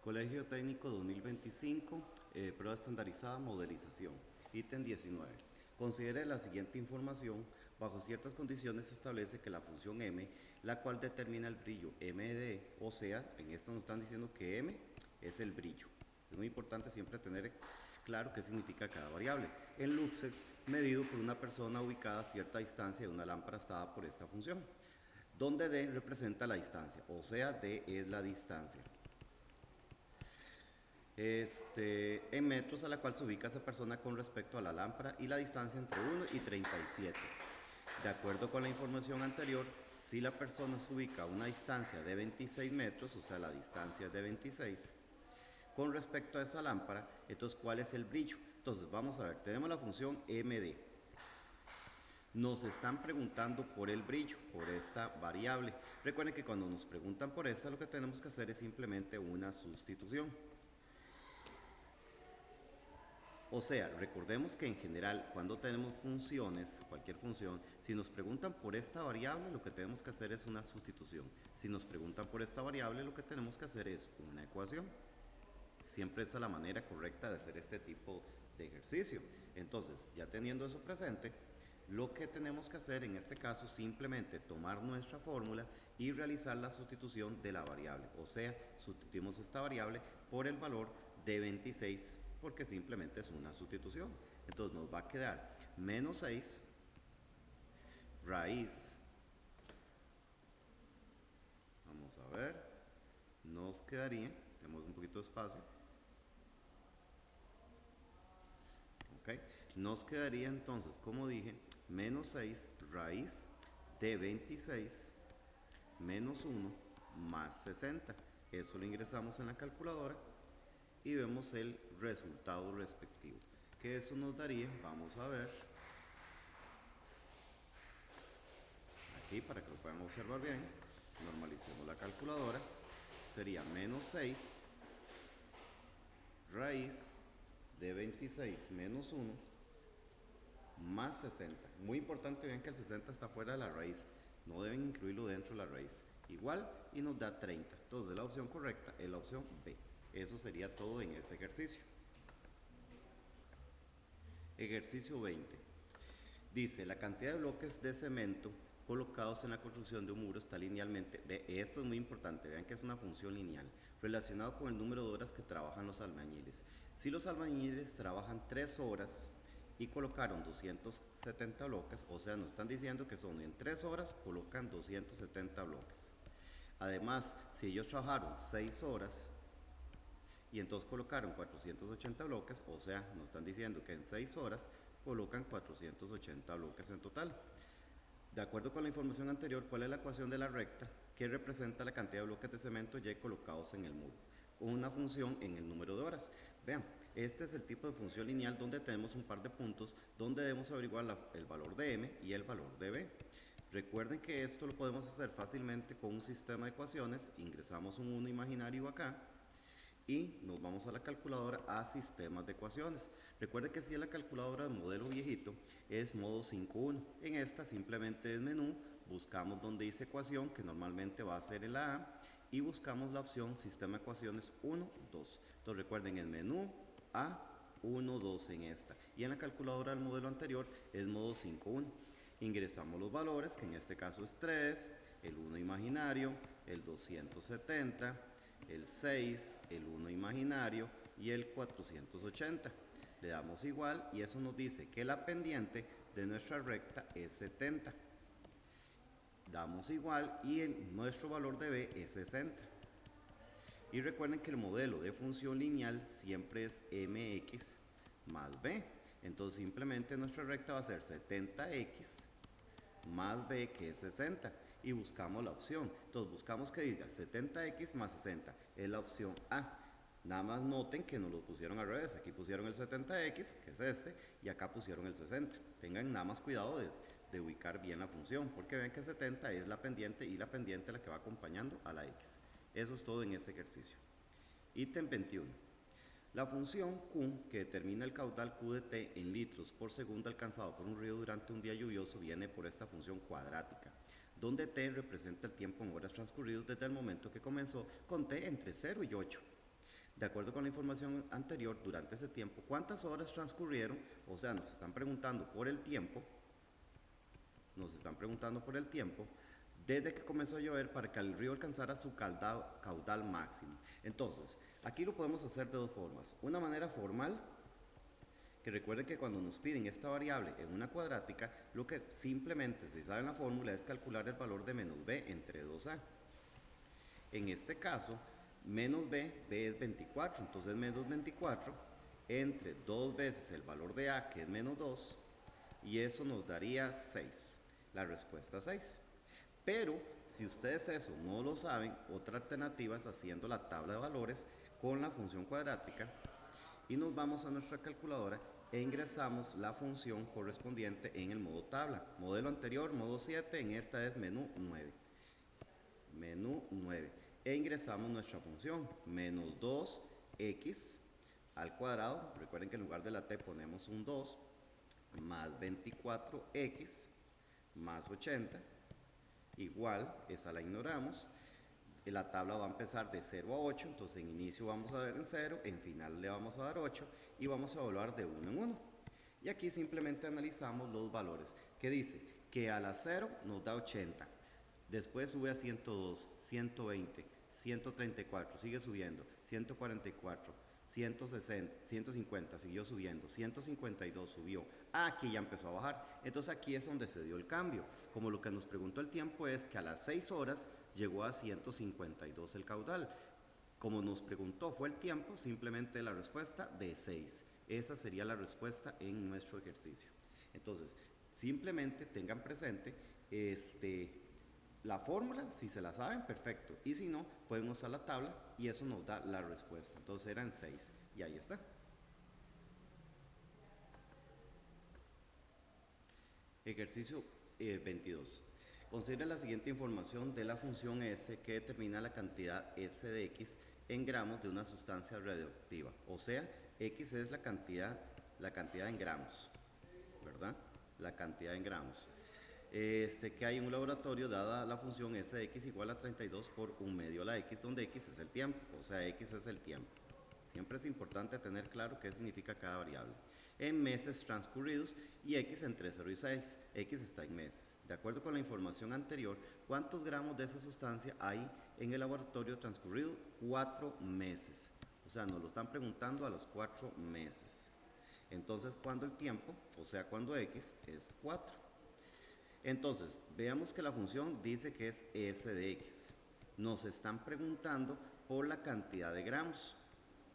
Colegio Técnico 2025, prueba estandarizada, modelización. Ítem 19. Considere la siguiente información. Bajo ciertas condiciones se establece que la función m, la cual determina el brillo md, o sea, en esto nos están diciendo que m es el brillo. Es muy importante siempre tener claro qué significa cada variable. En luxes, medido por una persona ubicada a cierta distancia de una lámpara dada por esta función, donde d representa la distancia, o sea, d es la distancia. En metros a la cual se ubica esa persona con respecto a la lámpara y la distancia entre 1 y 37. De acuerdo con la información anterior, si la persona se ubica a una distancia de 26 metros, o sea, la distancia es de 26, con respecto a esa lámpara, entonces, ¿cuál es el brillo? Entonces, vamos a ver, tenemos la función MD. Nos están preguntando por el brillo, por esta variable. Recuerden que cuando nos preguntan por esta, lo que tenemos que hacer es simplemente una sustitución. O sea, recordemos que en general, cuando tenemos funciones, cualquier función, si nos preguntan por esta variable, lo que tenemos que hacer es una sustitución. Si nos preguntan por esta variable, lo que tenemos que hacer es una ecuación. Siempre esa es la manera correcta de hacer este tipo de ejercicio. Entonces, ya teniendo eso presente, lo que tenemos que hacer en este caso es simplemente tomar nuestra fórmula y realizar la sustitución de la variable. O sea, sustituimos esta variable por el valor de 26, porque simplemente es una sustitución. Entonces nos va a quedar menos 6 raíz, vamos a ver, nos quedaría, tenemos un poquito de espacio, ok, nos quedaría entonces, como dije, menos 6 raíz de 26 menos 1 más 60. Eso lo ingresamos en la calculadora y vemos el resultado respectivo. Que eso nos daría, vamos a ver, aquí para que lo puedan observar bien, normalicemos la calculadora, sería menos 6 raíz de 26 menos 1 más 60. Muy importante, vean que el 60 está fuera de la raíz, no deben incluirlo dentro de la raíz. Igual, y nos da 30. Entonces la opción correcta es la opción B. Eso sería todo en ese ejercicio. Ejercicio 20. Dice, la cantidad de bloques de cemento colocados en la construcción de un muro está linealmente, esto es muy importante, vean que es una función lineal, relacionado con el número de horas que trabajan los albañiles. Si los albañiles trabajan 3 horas y colocaron 270 bloques, o sea, nos están diciendo que son en 3 horas colocan 270 bloques. Además, si ellos trabajaron 6 horas y entonces colocaron 480 bloques, o sea, nos están diciendo que en 6 horas colocan 480 bloques en total. De acuerdo con la información anterior, ¿cuál es la ecuación de la recta que representa la cantidad de bloques de cemento ya colocados en el muro? Con una función en el número de horas. Vean, este es el tipo de función lineal donde tenemos un par de puntos donde debemos averiguar el valor de m y el valor de b. Recuerden que esto lo podemos hacer fácilmente con un sistema de ecuaciones. Ingresamos un 1 imaginario acá y nos vamos a la calculadora a sistemas de ecuaciones. Recuerde que si es la calculadora de modelo viejito es modo 5.1. En esta simplemente es menú, buscamos donde dice ecuación, que normalmente va a ser el A, y buscamos la opción sistema de ecuaciones 1, 2. Entonces recuerden el menú A, 1, 2 en esta. Y en la calculadora del modelo anterior es modo 5.1. Ingresamos los valores, que en este caso es 3, el 1 imaginario, el 270, el 6, el 1 imaginario y el 480. Le damos igual y eso nos dice que la pendiente de nuestra recta es 70. Damos igual y nuestro valor de b es 60. Y recuerden que el modelo de función lineal siempre es mx más b. Entonces simplemente nuestra recta va a ser 70x más b, que es 60, y buscamos la opción. Entonces buscamos que diga 70x más 60, es la opción A. Nada más noten que nos lo pusieron al revés, aquí pusieron el 70x, que es este, y acá pusieron el 60. Tengan nada más cuidado de ubicar bien la función, porque ven que 70 es la pendiente y la pendiente la que va acompañando a la x. Eso es todo en ese ejercicio. Ítem 21. La función Q, que determina el caudal Q de T en litros por segundo alcanzado por un río durante un día lluvioso, viene por esta función cuadrática, donde T representa el tiempo en horas transcurridas desde el momento que comenzó, con T entre 0 y 8. De acuerdo con la información anterior, durante ese tiempo, ¿cuántas horas transcurrieron? O sea, nos están preguntando por el tiempo, desde que comenzó a llover para que el río alcanzara su caudal máximo. Entonces, aquí lo podemos hacer de dos formas. Una manera formal, que recuerden que cuando nos piden esta variable en una cuadrática, lo que simplemente se sabe en la fórmula es calcular el valor de menos b entre 2a. En este caso, menos b es 24, entonces menos 24 entre 2 veces el valor de a, que es menos 2, y eso nos daría 6, la respuesta 6. Pero si ustedes eso no lo saben, otra alternativa es haciendo la tabla de valores con la función cuadrática, y nos vamos a nuestra calculadora e ingresamos la función correspondiente en el modo tabla. Modelo anterior, modo 7, en esta es menú 9. Menú 9. E ingresamos nuestra función, menos 2x al cuadrado, recuerden que en lugar de la t ponemos un 2, más 24x más 80, igual, esa la ignoramos. La tabla va a empezar de 0 a 8, entonces en inicio vamos a dar en 0, en final le vamos a dar 8 y vamos a evaluar de 1 en 1. Y aquí simplemente analizamos los valores, que dice que a la 0 nos da 80, después sube a 102, 120, 134, sigue subiendo, 144, 160, 150, siguió subiendo, 152 subió, aquí ya empezó a bajar. Entonces aquí es donde se dio el cambio. Como lo que nos preguntó el tiempo es que a las 6 horas llegó a 152 el caudal. Como nos preguntó fue el tiempo, simplemente la respuesta de 6. Esa sería la respuesta en nuestro ejercicio. Entonces, simplemente tengan presente la fórmula, si se la saben, perfecto. Y si no, pueden usar la tabla y eso nos da la respuesta. Entonces eran 6 y ahí está. Ejercicio 22. Considere la siguiente información de la función S que determina la cantidad S de X en gramos de una sustancia radioactiva. O sea, X es la cantidad en gramos, ¿verdad? La cantidad en gramos. Que hay en un laboratorio dada la función S de X igual a 32 por 1 medio a la X, donde X es el tiempo, o sea, X es el tiempo. Siempre es importante tener claro qué significa cada variable. En meses transcurridos y X entre 0 y 6. X está en meses. De acuerdo con la información anterior, ¿cuántos gramos de esa sustancia hay en el laboratorio transcurrido? 4 meses. O sea, nos lo están preguntando a los 4 meses. Entonces, cuando el tiempo, o sea, cuando X es 4. Entonces, veamos que la función dice que es S de X. Nos están preguntando por la cantidad de gramos.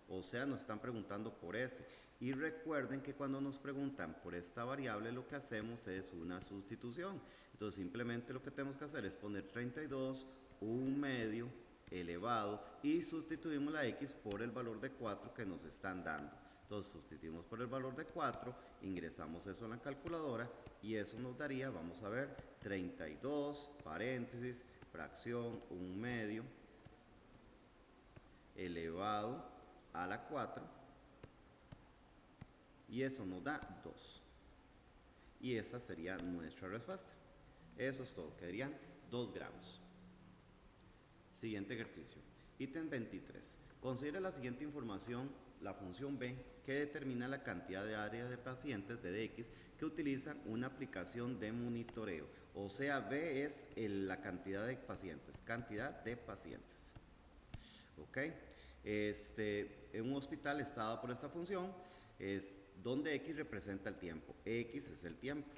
O sea, nos están preguntando por S. Y recuerden que cuando nos preguntan por esta variable, lo que hacemos es una sustitución. Entonces, simplemente lo que tenemos que hacer es poner 32, 1 medio, elevado, y sustituimos la X por el valor de 4 que nos están dando. Entonces, sustituimos por el valor de 4, ingresamos eso en la calculadora, y eso nos daría, vamos a ver, 32, paréntesis, fracción, 1 medio, elevado a la 4, y eso nos da 2. Y esa sería nuestra respuesta. Eso es todo, quedarían 2 gramos. Siguiente ejercicio. Ítem 23. Considera la siguiente información, la función B, que determina la cantidad de áreas de pacientes de DX que utilizan una aplicación de monitoreo. O sea, B es la cantidad de pacientes. Cantidad de pacientes. ¿Ok? En un hospital está dado por esta función, es donde X representa el tiempo. X es el tiempo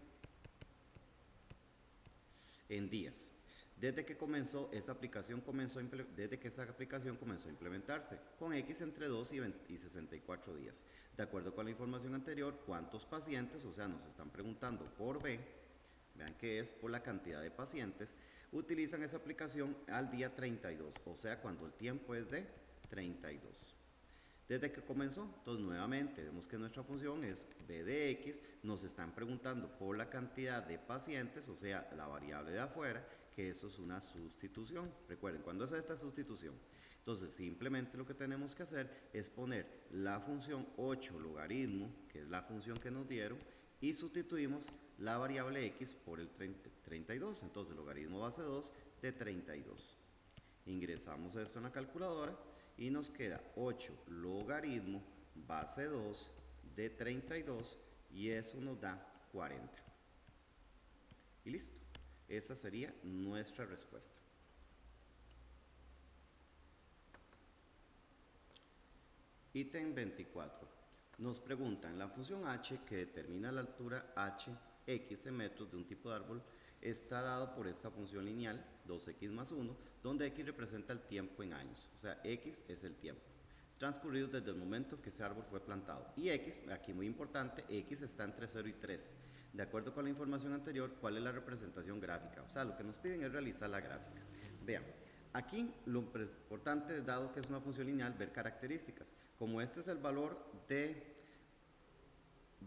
en días. Desde que comenzó esa aplicación desde que esa aplicación comenzó a implementarse, con X entre 2 y 64 días. De acuerdo con la información anterior, ¿cuántos pacientes? O sea, nos están preguntando por B, vean que es por la cantidad de pacientes, utilizan esa aplicación al día 32, o sea, cuando el tiempo es de 32. Desde que comenzó, entonces nuevamente vemos que nuestra función es b de x, nos están preguntando por la cantidad de pacientes, o sea, la variable de afuera, que eso es una sustitución. Recuerden, ¿cuándo es esta sustitución? Entonces simplemente lo que tenemos que hacer es poner la función 8 logaritmo, que es la función que nos dieron, y sustituimos la variable x por el 32, entonces logaritmo base 2 de 32. Ingresamos esto en la calculadora y nos queda 8 logaritmo base 2 de 32 y eso nos da 40. Y listo. Esa sería nuestra respuesta. Ítem 24. Nos preguntan, la función h que determina la altura h, x en metros de un tipo de árbol está dado por esta función lineal 2x más 1, donde x representa el tiempo en años, o sea, x es el tiempo transcurrido desde el momento que ese árbol fue plantado. Y x, aquí muy importante, x está entre 0 y 3. De acuerdo con la información anterior, ¿cuál es la representación gráfica? O sea, lo que nos piden es realizar la gráfica. Vean, aquí lo importante, dado que es una función lineal, ver características. Como este es el valor de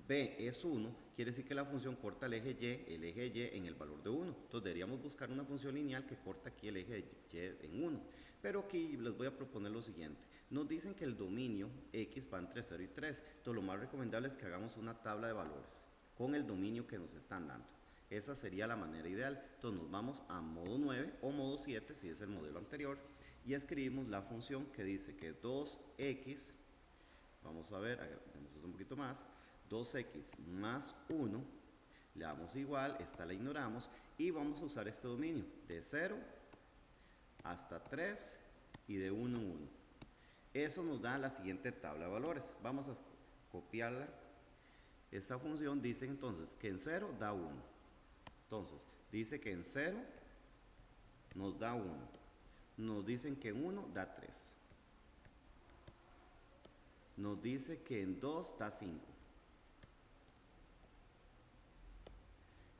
b es 1, quiere decir que la función corta el eje y en el valor de 1. Entonces deberíamos buscar una función lineal que corta aquí el eje y en 1. Pero aquí les voy a proponer lo siguiente. Nos dicen que el dominio x va entre 0 y 3. Entonces lo más recomendable es que hagamos una tabla de valores con el dominio que nos están dando. Esa sería la manera ideal. Entonces nos vamos a modo 9 o modo 7 si es el modelo anterior y escribimos la función que dice que 2x, vamos a ver, hagamos un poquito más, 2x más 1, le damos igual, esta la ignoramos y vamos a usar este dominio de 0 hasta 3 y de 1 en 1. Eso nos da la siguiente tabla de valores. Vamos a copiarla. Esta función dice entonces que en 0 da 1. Entonces, dice que en 0 nos da 1. Nos dicen que en 1 da 3. Nos dice que en 2 da 5.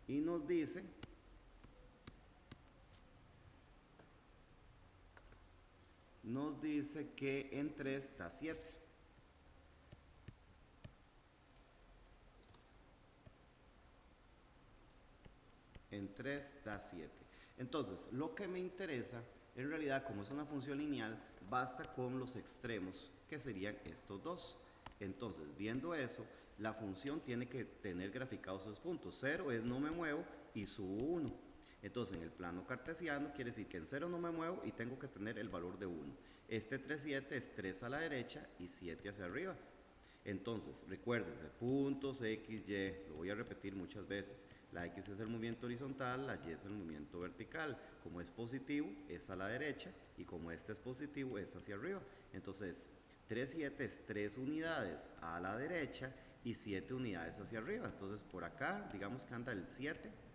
Y nos dice que en 3 da 7. En 3 da 7. Entonces, lo que me interesa, en realidad, como es una función lineal, basta con los extremos, que serían estos dos. Entonces, viendo eso, la función tiene que tener graficados esos puntos. 0 es no me muevo y subo 1. Entonces, en el plano cartesiano quiere decir que en 0 no me muevo y tengo que tener el valor de 1. Este 3, 7 es 3 a la derecha y 7 hacia arriba. Entonces, recuérdese, puntos X, Y, lo voy a repetir muchas veces. La X es el movimiento horizontal, la Y es el movimiento vertical. Como es positivo, es a la derecha, y como este es positivo, es hacia arriba. Entonces, 3, 7 es 3 unidades a la derecha y 7 unidades hacia arriba. Entonces, por acá, digamos que anda el 7.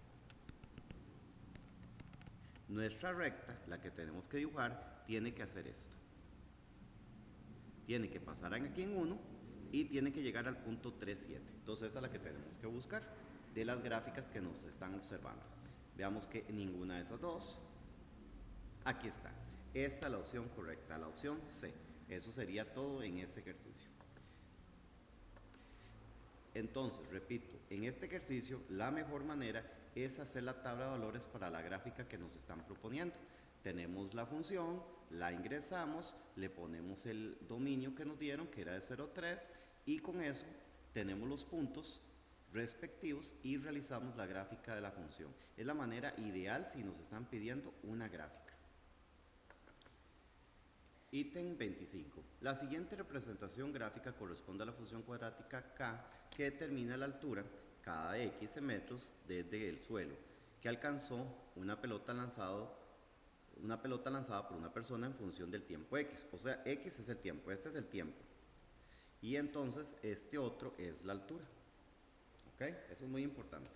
Nuestra recta, la que tenemos que dibujar, tiene que hacer esto. Tiene que pasar aquí en 1 y tiene que llegar al punto 3, 7. Entonces esa es la que tenemos que buscar de las gráficas que nos están observando. Veamos que ninguna de esas dos. Aquí está. Esta es la opción correcta, la opción C. Eso sería todo en este ejercicio. Entonces, repito, en este ejercicio la mejor manera es hacer la tabla de valores para la gráfica que nos están proponiendo. Tenemos la función, la ingresamos, le ponemos el dominio que nos dieron, que era de 0,3, y con eso tenemos los puntos respectivos y realizamos la gráfica de la función. Es la manera ideal si nos están pidiendo una gráfica. Ítem 25. La siguiente representación gráfica corresponde a la función cuadrática k que determina la altura cada x en metros desde el suelo, que alcanzó una pelota lanzada por una persona en función del tiempo x. O sea, x es el tiempo, este es el tiempo. Y entonces este otro es la altura. ¿Ok? Eso es muy importante.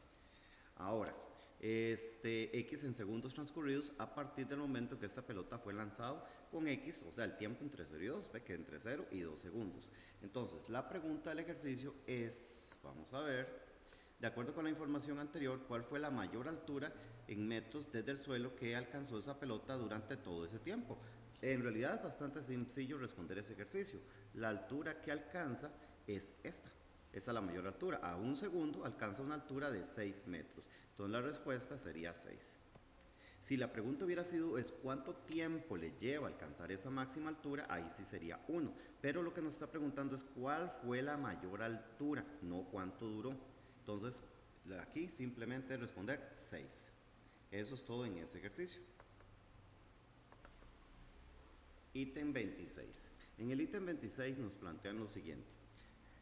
Ahora, x en segundos transcurridos a partir del momento que esta pelota fue lanzada con x, o sea, el tiempo entre 0 y 2, ve que entre 0 y 2 segundos. Entonces, la pregunta del ejercicio es, vamos a ver, de acuerdo con la información anterior, ¿cuál fue la mayor altura en metros desde el suelo que alcanzó esa pelota durante todo ese tiempo? En realidad es bastante sencillo responder ese ejercicio. La altura que alcanza es esta. Esa es la mayor altura. A un segundo alcanza una altura de 6 metros. Entonces la respuesta sería 6. Si la pregunta hubiera sido es cuánto tiempo le lleva alcanzar esa máxima altura, ahí sí sería 1. Pero lo que nos está preguntando es cuál fue la mayor altura, no cuánto duró. Entonces aquí simplemente responder 6. Eso es todo en ese ejercicio. Ítem 26. En el ítem 26 nos plantean lo siguiente.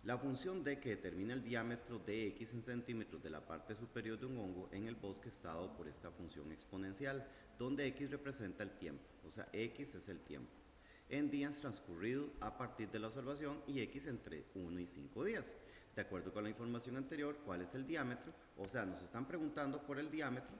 La función d que determina el diámetro de x en centímetros de la parte superior de un hongo en el bosque está dado por esta función exponencial, donde x representa el tiempo, o sea, x es el tiempo, en días transcurridos a partir de la observación y x entre 1 y 5 días. De acuerdo con la información anterior, ¿cuál es el diámetro? O sea, nos están preguntando por el diámetro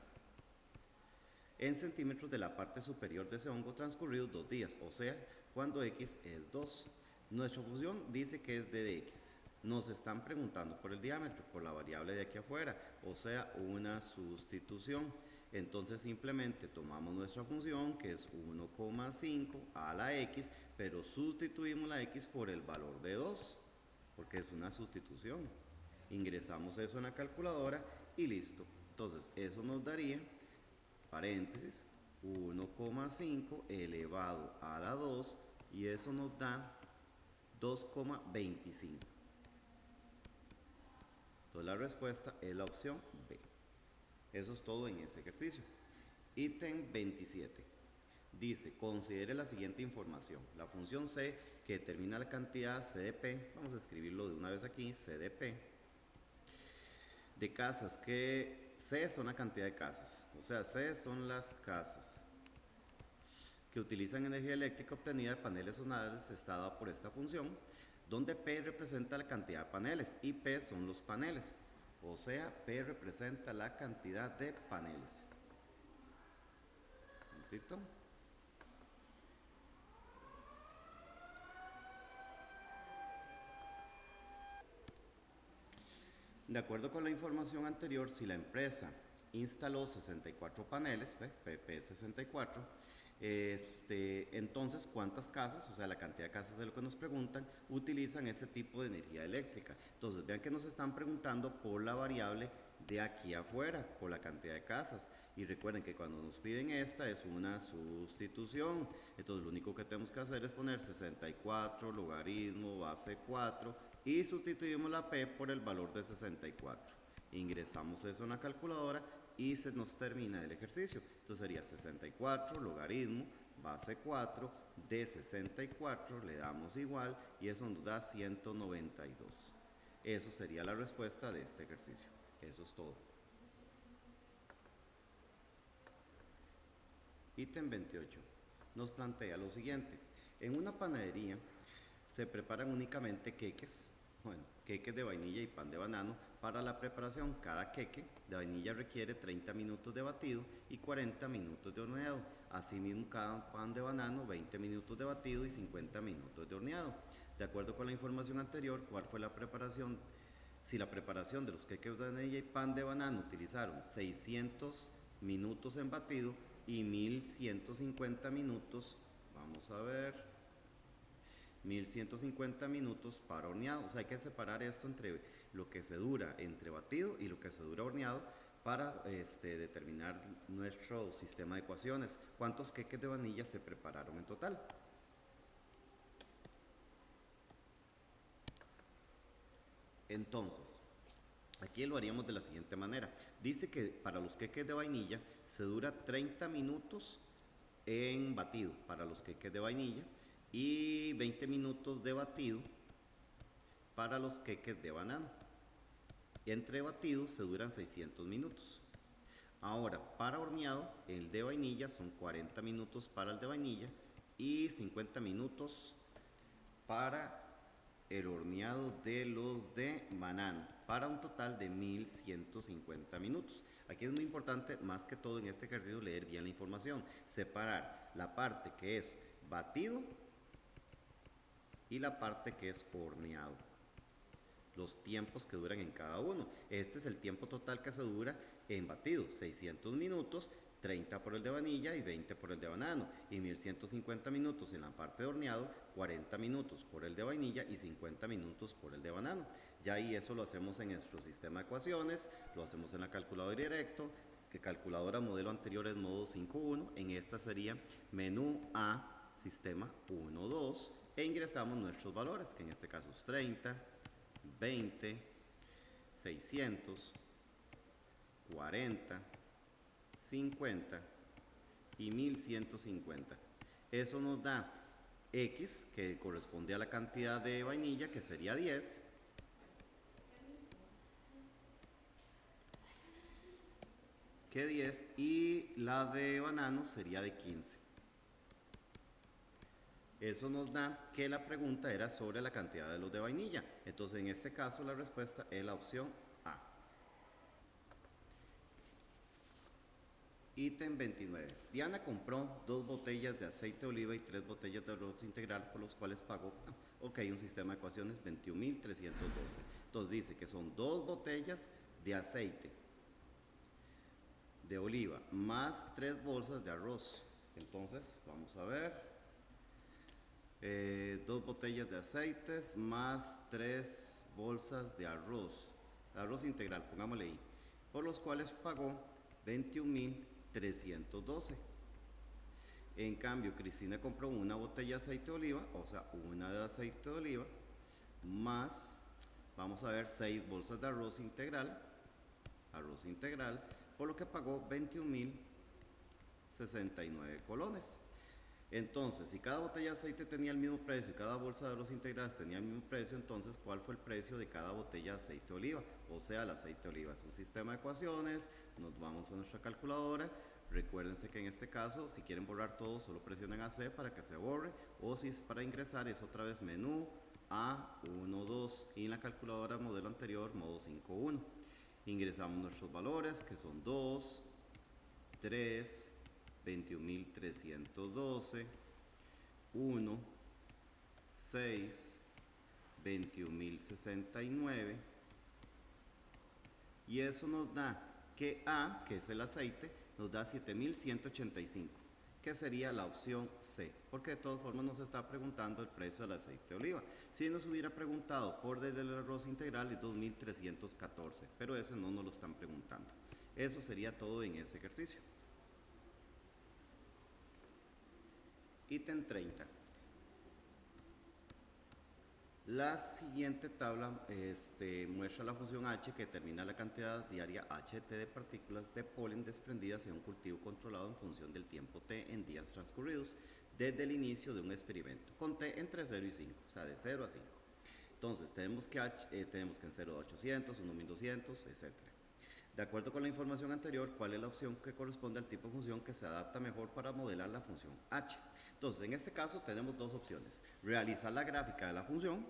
en centímetros de la parte superior de ese hongo transcurridos 2 días, o sea, cuando x es 2. Nuestra función dice que es d de x. Nos están preguntando por el diámetro, por la variable de aquí afuera, o sea, una sustitución. Entonces simplemente tomamos nuestra función, que es 1,5 a la x, pero sustituimos la x por el valor de 2, porque es una sustitución. Ingresamos eso en la calculadora y listo. Entonces eso nos daría, paréntesis, 1,5 elevado a la 2, y eso nos da 2,25. Entonces la respuesta es la opción B. Eso es todo en ese ejercicio. Ítem 27. Dice, considere la siguiente información. La función C que determina la cantidad C de P, vamos a escribirlo de una vez aquí, C de P, de casas, que C son la cantidad de casas, o sea, C son las casas que utilizan energía eléctrica obtenida de paneles solares, está dada por esta función, donde P representa la cantidad de paneles y P son los paneles, o sea, P representa la cantidad de paneles. Un momentito. De acuerdo con la información anterior, si la empresa instaló 64 paneles, PP64, entonces cuántas casas, o sea la cantidad de casas de lo que nos preguntan, utilizan ese tipo de energía eléctrica. Entonces vean que nos están preguntando por la variable de aquí afuera, por la cantidad de casas, y recuerden que cuando nos piden esta es una sustitución. Entonces lo único que tenemos que hacer es poner 64 logaritmo base 4 y sustituimos la P por el valor de 64. Ingresamos eso en la calculadora y se nos termina el ejercicio. Entonces sería 64 logaritmo base 4 de 64, le damos igual y eso nos da 192. Eso sería la respuesta de este ejercicio. Eso es todo. Ítem 28. Nos plantea lo siguiente. En una panadería se preparan únicamente queques, queques de vainilla y pan de banano. Para la preparación, cada queque de vainilla requiere 30 minutos de batido y 40 minutos de horneado. Asimismo, cada pan de banano, 20 minutos de batido y 50 minutos de horneado. De acuerdo con la información anterior, ¿cuál fue la preparación? Si la preparación de los queques de vainilla y pan de banano utilizaron 600 minutos en batido y 1150 minutos, vamos a ver, 1150 minutos para horneado. O sea, hay que separar esto entre lo que se dura entre batido y lo que se dura horneado para determinar nuestro sistema de ecuaciones. ¿Cuántos queques de vainilla se prepararon en total? Entonces, aquí lo haríamos de la siguiente manera. Dice que para los queques de vainilla se dura 30 minutos en batido para los queques de vainilla y 20 minutos de batido para los queques de banano. Entre batidos se duran 600 minutos. Ahora, para horneado, el de vainilla son 40 minutos para el de vainilla y 50 minutos para el horneado de los de banano, para un total de 1150 minutos. Aquí es muy importante, más que todo en este ejercicio, leer bien la información, separar la parte que es batido y la parte que es horneado, los tiempos que duran en cada uno. Este es el tiempo total que se dura en batido, 600 minutos, 30 por el de vainilla y 20 por el de banano, y 1150 minutos en la parte de horneado, 40 minutos por el de vainilla y 50 minutos por el de banano. Ya ahí eso lo hacemos en nuestro sistema de ecuaciones, lo hacemos en la calculadora directo, que calculadora modelo anterior es modo 5.1, en esta sería menú A, sistema 1.2, e ingresamos nuestros valores, que en este caso es 30, 20, 600, 40, 50 y 1150. Eso nos da X, que corresponde a la cantidad de vainilla, que sería 10, y la de banano sería de 15. Eso nos da que la pregunta era sobre la cantidad de los de vainilla. Entonces, en este caso, la respuesta es la opción A. Ítem 29. Diana compró 2 botellas de aceite de oliva y 3 botellas de arroz integral, por los cuales pagó, un sistema de ecuaciones, 21.312. Entonces dice que son 2 botellas de aceite de oliva más 3 bolsas de arroz. Entonces, vamos a ver. 2 botellas de aceites más 3 bolsas de arroz integral, pongámosle ahí, por los cuales pagó 21.312. En cambio, Cristina compró una botella de aceite de oliva, o sea, una de aceite de oliva, más, vamos a ver, 6 bolsas de arroz integral, por lo que pagó 21.069 colones. Entonces, si cada botella de aceite tenía el mismo precio y cada bolsa de arroz integral tenía el mismo precio, entonces, ¿cuál fue el precio de cada botella de aceite de oliva? O sea, el aceite de oliva es un sistema de ecuaciones. Nos vamos a nuestra calculadora. Recuérdense que en este caso, si quieren borrar todo, solo presionen AC para que se borre, o si es para ingresar, es otra vez menú A12, y en la calculadora modelo anterior, modo 5.1. Ingresamos nuestros valores, que son 2, 3, 21.312, 1, 6, 21.069, y eso nos da que A, que es el aceite, nos da 7.185, que sería la opción C, porque de todas formas nos está preguntando el precio del aceite de oliva. Si nos hubiera preguntado por el arroz integral, es 2.314, pero ese no nos lo están preguntando. Eso sería todo en ese ejercicio. Ítem 30. La siguiente tabla muestra la función H, que determina la cantidad diaria HT de partículas de polen desprendidas en un cultivo controlado en función del tiempo T en días transcurridos desde el inicio de un experimento, con T entre 0 y 5, o sea, de 0 a 5. Entonces, tenemos que en 0 a 800, 1200, etc. De acuerdo con la información anterior, ¿cuál es la opción que corresponde al tipo de función que se adapta mejor para modelar la función H? Entonces, en este caso tenemos dos opciones: realizar la gráfica de la función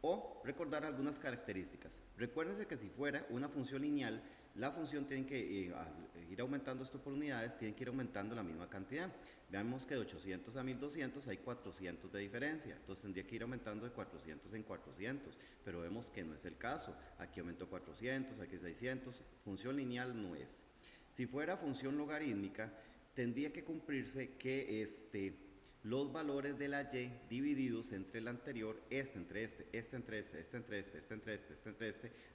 o recordar algunas características. Recuérdense que si fuera una función lineal, la función tiene que ir aumentando esto por unidades, tiene que ir aumentando la misma cantidad. Veamos que de 800 a 1200 hay 400 de diferencia, entonces tendría que ir aumentando de 400 en 400, pero vemos que no es el caso. Aquí aumentó 400, aquí 600, función lineal no es. Si fuera función logarítmica, tendría que cumplirse que los valores de la y divididos entre el anterior, entre este,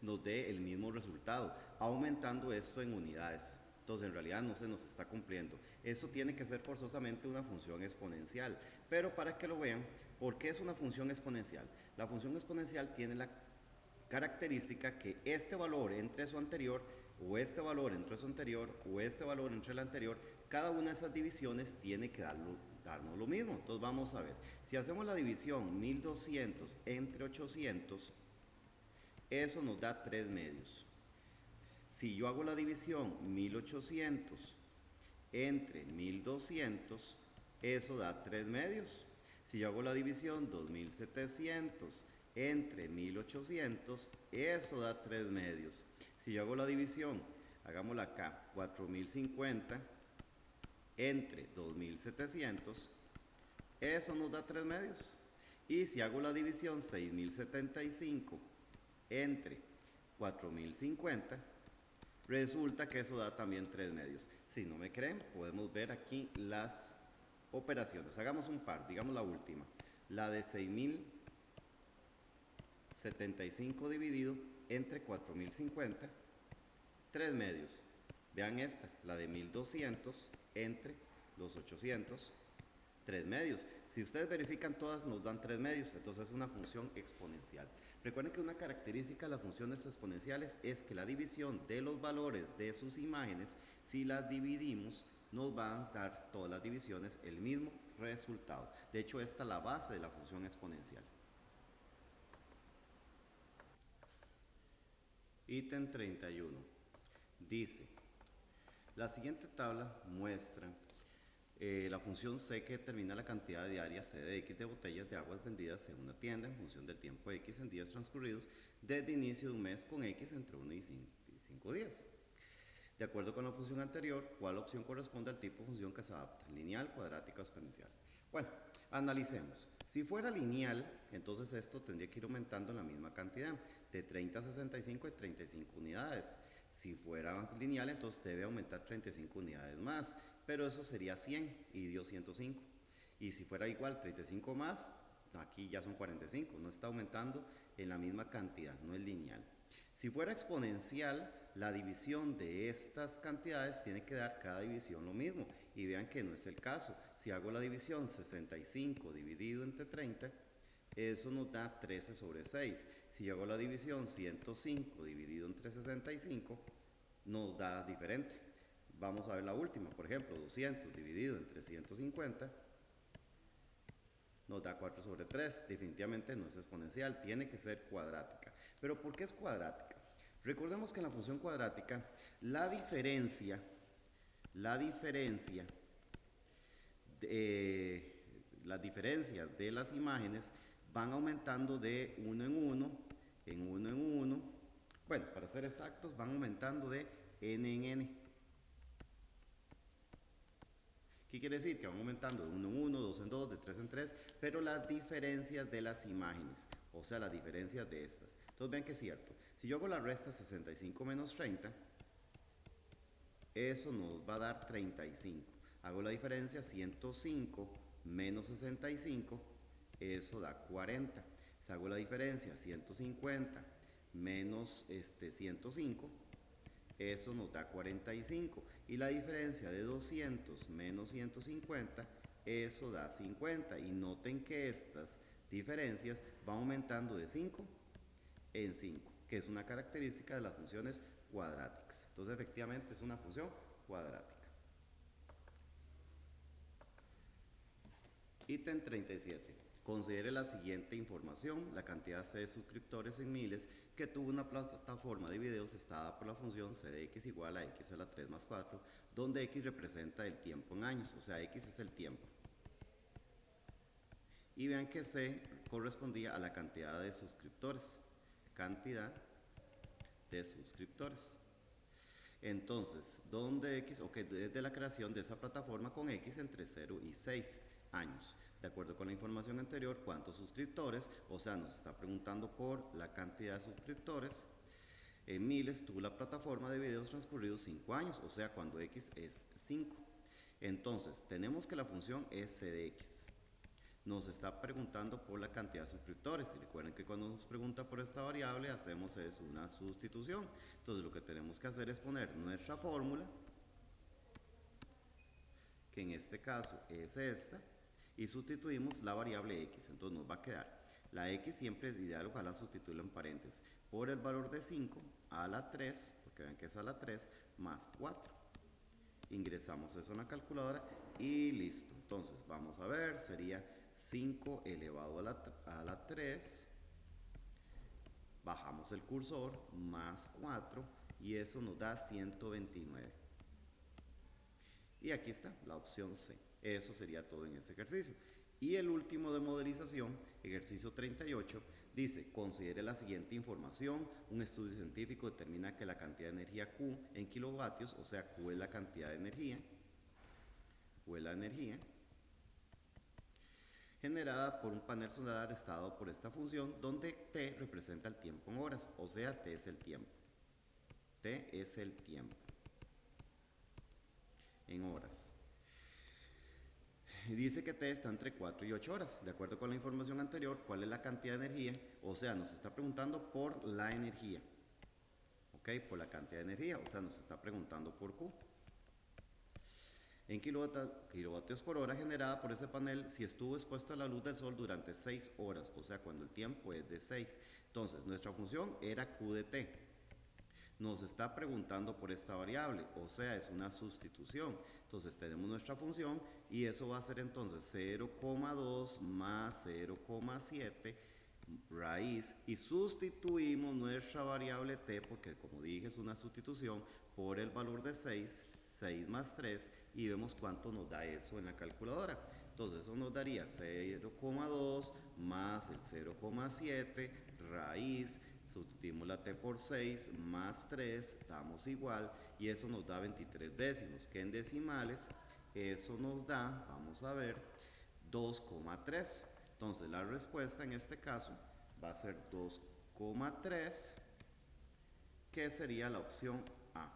nos dé el mismo resultado, aumentando esto en unidades. Entonces, en realidad no se nos está cumpliendo. Esto tiene que ser forzosamente una función exponencial. Pero para que lo vean, ¿por qué es una función exponencial? La función exponencial tiene la característica que este valor entre su anterior, o este valor entre su anterior, o este valor entre el anterior, cada una de esas divisiones tiene que darnos lo mismo. Entonces vamos a ver, si hacemos la división 1200 entre 800, eso nos da 3 medios. Si yo hago la división 1800 entre 1200, eso da 3 medios. Si yo hago la división 2700 entre 1800, eso da 3 medios. Si yo hago la división, hagámosla acá, 4050 entre 2700, eso nos da 3 medios. Y si hago la división 6075 entre 4050, resulta que eso da también 3 medios. Si no me creen, podemos ver aquí las operaciones. Hagamos un par, digamos la última. La de 6075 dividido entre 4050, 3 medios. Vean esta, la de 1200 entre los 800, 3 medios. Si ustedes verifican todas, nos dan 3 medios, entonces es una función exponencial. Recuerden que una característica de las funciones exponenciales es que la división de los valores de sus imágenes, si las dividimos nos van a dar todas las divisiones el mismo resultado. De hecho, esta es la base de la función exponencial. Ítem 31. Dice, la siguiente tabla muestra la función C que determina la cantidad diaria C de X de botellas de aguas vendidas en una tienda en función del tiempo X en días transcurridos desde inicio de un mes con X entre 1 y 5 días. De acuerdo con la función anterior, ¿cuál opción corresponde al tipo de función que se adapta? ¿Lineal, cuadrática o exponencial? Bueno, analicemos. Si fuera lineal, entonces esto tendría que ir aumentando en la misma cantidad, de 30 a 65 y 35 unidades. Si fuera lineal, entonces debe aumentar 35 unidades más, pero eso sería 100 y dio 105. Y si fuera igual, 35 más, aquí ya son 45, no está aumentando en la misma cantidad, no es lineal. Si fuera exponencial, la división de estas cantidades tiene que dar cada división lo mismo. Y vean que no es el caso. Si hago la división 65 dividido entre 30, eso nos da 13 sobre 6. Si hago la división 105 dividido entre 65, nos da diferente. Vamos a ver la última. Por ejemplo, 200 dividido entre 150 nos da 4 sobre 3. Definitivamente no es exponencial, tiene que ser cuadrática. ¿Pero por qué es cuadrática? Recordemos que en la función cuadrática las diferencias de las imágenes van aumentando de 1 en 1, en 1 en 1. Bueno, para ser exactos, van aumentando de n en n. ¿Qué quiere decir? Que van aumentando de 1 en 1, 2 en 2, de 3 en 3, pero las diferencias de las imágenes, o sea, las diferencias de estas. Entonces vean que es cierto. Si yo hago la resta 65 menos 30, eso nos va a dar 35. Hago la diferencia 105 menos 65, eso da 40. Si hago la diferencia 150 menos 105, eso nos da 45. Y la diferencia de 200 menos 150, eso da 50. Y noten que estas diferencias van aumentando de 5 en 5, que es una característica de las funciones cuadráticas. Entonces, efectivamente, es una función cuadrática. Ítem 37. Considere la siguiente información: la cantidad C de suscriptores en miles que tuvo una plataforma de videos está dada por la función C de X igual a X a la 3 más 4, donde X representa el tiempo en años, o sea, X es el tiempo. Y vean que C correspondía a la cantidad de suscriptores. Cantidad de suscriptores. Entonces, donde X, ok, desde la creación de esa plataforma con X entre 0 y 6 años. De acuerdo con la información anterior, ¿cuántos suscriptores? O sea, nos está preguntando por la cantidad de suscriptores. En miles tuvo la plataforma de videos transcurridos 5 años, o sea, cuando X es 5. Entonces, tenemos que la función es C de X. Nos está preguntando por la cantidad de suscriptores. Y recuerden que cuando nos pregunta por esta variable, hacemos es una sustitución. Entonces, lo que tenemos que hacer es poner nuestra fórmula, que en este caso es esta, y sustituimos la variable X. Entonces nos va a quedar la X, siempre es ideal, ojalá sustituirlo en paréntesis, por el valor de 5 a la 3, porque ven que es a la 3, más 4. Ingresamos eso en la calculadora y listo. Entonces vamos a ver, sería 5 elevado a la 3, bajamos el cursor, más 4, y eso nos da 129. Y aquí está la opción C. Eso sería todo en ese ejercicio. Y el último de modelización, ejercicio 38, dice: considere la siguiente información. Un estudio científico determina que la cantidad de energía Q en kilovatios, o sea, Q es la cantidad de energía, Q es la energía generada por un panel solar está dado por esta función, donde T representa el tiempo en horas, o sea, T es el tiempo. T es el tiempo en horas. Dice que T está entre 4 y 8 horas. De acuerdo con la información anterior, ¿cuál es la cantidad de energía? O sea, nos está preguntando por la energía. ¿Ok? Por la cantidad de energía, o sea, nos está preguntando por Q. En kilovatios por hora generada por ese panel si estuvo expuesto a la luz del sol durante 6 horas, o sea, cuando el tiempo es de 6. Entonces, nuestra función era Q de T. Nos está preguntando por esta variable, o sea, es una sustitución. Entonces tenemos nuestra función y eso va a ser entonces 0,2 más 0,7 raíz y sustituimos nuestra variable t, porque como dije es una sustitución, por el valor de 6, 6 más 3, y vemos cuánto nos da eso en la calculadora. Entonces eso nos daría 0,2 más el 0,7 raíz, sustituimos la t por 6 más 3, damos igual, y eso nos da 23 décimos, que en decimales eso nos da, vamos a ver, 2,3. Entonces la respuesta en este caso va a ser 2,3, que sería la opción A.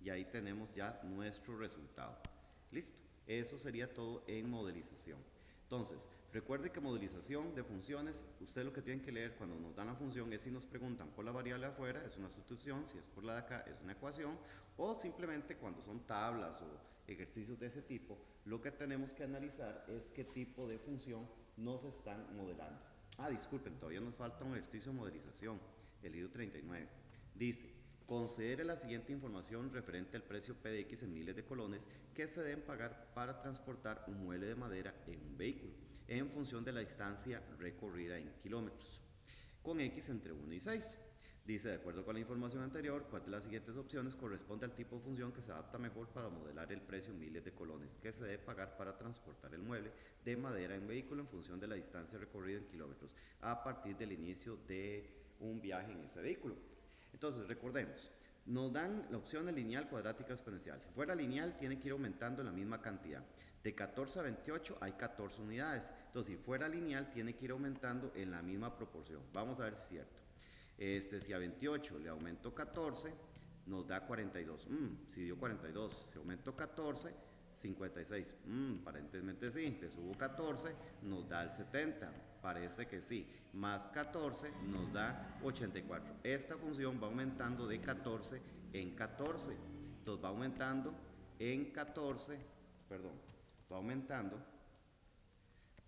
Y ahí tenemos ya nuestro resultado. Listo. Eso sería todo en modelización. Entonces, recuerde que modelización de funciones, usted lo que tiene que leer cuando nos dan la función es si nos preguntan por la variable afuera, es una sustitución, si es por la de acá, es una ecuación, o simplemente cuando son tablas o ejercicios de ese tipo, lo que tenemos que analizar es qué tipo de función nos están modelando. Disculpen, todavía nos falta un ejercicio de modelización, el IDO 39. Dice, considere la siguiente información referente al precio P de X en miles de colones que se deben pagar para transportar un mueble de madera en un vehículo, en función de la distancia recorrida en kilómetros, con X entre 1 y 6. Dice, de acuerdo con la información anterior, ¿cuál de las siguientes opciones corresponde al tipo de función que se adapta mejor para modelar el precio en miles de colones que se debe pagar para transportar el mueble de madera en vehículo en función de la distancia recorrida en kilómetros a partir del inicio de un viaje en ese vehículo? Entonces, recordemos, nos dan la opción de lineal, cuadrática o exponencial. Si fuera lineal, tiene que ir aumentando en la misma cantidad. De 14 a 28 hay 14 unidades. Entonces, si fuera lineal, tiene que ir aumentando en la misma proporción. Vamos a ver si es cierto. Si a 28 le aumento 14, nos da 42. Si dio 42, si aumento 14, 56. Aparentemente sí. Le subo 14, nos da el 70. Parece que sí. Más 14 nos da 84. Esta función va aumentando de 14 en 14. Entonces va aumentando en 14, perdón, va aumentando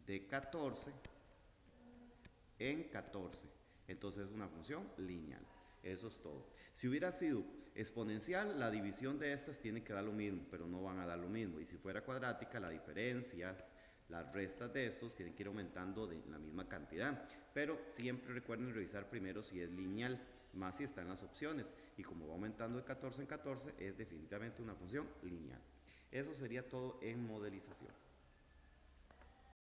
de 14 en 14. Entonces es una función lineal. Eso es todo. Si hubiera sido exponencial, la división de estas tiene que dar lo mismo, pero no van a dar lo mismo. Y si fuera cuadrática, la diferencia, las restas de estos tienen que ir aumentando de la misma cantidad. Pero siempre recuerden revisar primero si es lineal, más si están las opciones. Y como va aumentando de 14 en 14, es definitivamente una función lineal. Eso sería todo en modelización.